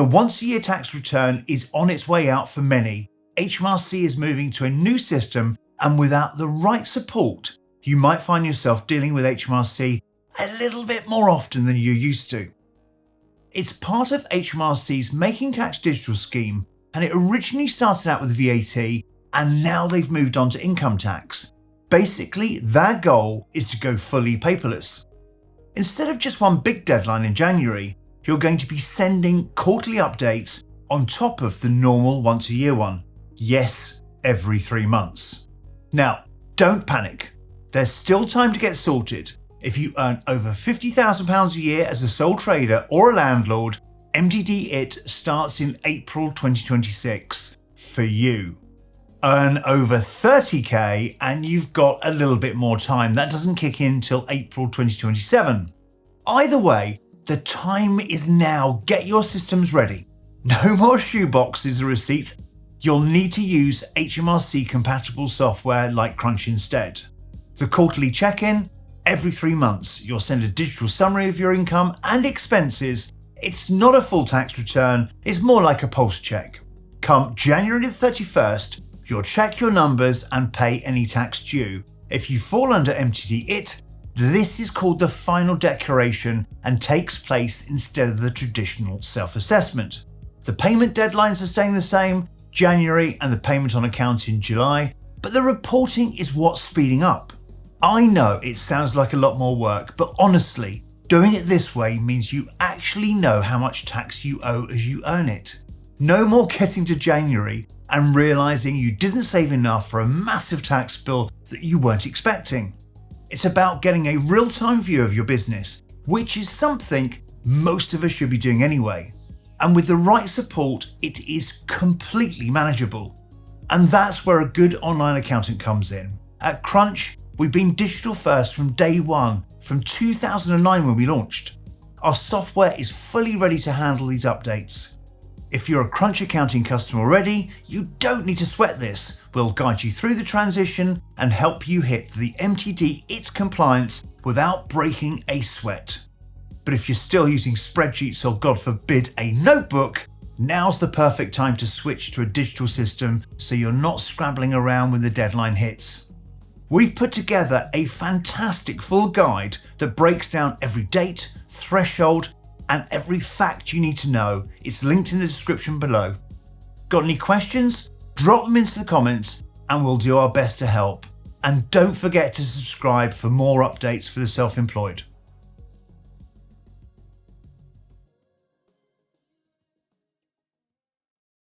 The once-a-year tax return is on its way out for many. HMRC is moving to a new system, and without the right support, you might find yourself dealing with HMRC a little bit more often than you're used to. It's part of HMRC's Making Tax Digital scheme, and it originally started out with VAT, and now they've moved on to income tax. Basically, their goal is to go fully paperless. Instead of just one big deadline in January, you're going to be sending quarterly updates on top of the normal once-a-year one. Yes, every 3 months. Now, don't panic. There's still time to get sorted. If you earn over £50,000 a year as a sole trader or a landlord, MTD IT starts in April 2026 for you. Earn over 30k and you've got a little bit more time. That doesn't kick in till April 2027. Either way, the time is now. Get your systems ready. No more shoeboxes or receipts. You'll need to use HMRC compatible software like Crunch instead. The quarterly check-in, every 3 months, you'll send a digital summary of your income and expenses. It's not a full tax return, it's more like a pulse check. Come January the 31st, you'll check your numbers and pay any tax due. If you fall under MTD IT, this is called the final declaration and takes place instead of the traditional self-assessment. The payment deadlines are staying the same, January, and the payment on account in July, but the reporting is what's speeding up. I know it sounds like a lot more work, but honestly, doing it this way means you actually know how much tax you owe as you earn it. No more getting to January and realising you didn't save enough for a massive tax bill that you weren't expecting. It's about getting a real-time view of your business, which is something most of us should be doing anyway. And with the right support, it is completely manageable. And that's where a good online accountant comes in. At Crunch, we've been digital first from day one, from 2009 when we launched. Our software is fully ready to handle these updates. If you're a Crunch accounting customer already, you don't need to sweat this. We'll guide you through the transition and help you hit the MTD IT compliance without breaking a sweat. But if you're still using spreadsheets or, God forbid, a notebook, now's the perfect time to switch to a digital system so you're not scrambling around when the deadline hits. We've put together a fantastic full guide that breaks down every date, threshold, and every fact you need to know. It's linked in the description below. Got any questions? Drop them into the comments and we'll do our best to help. And don't forget to subscribe for more updates for the self-employed.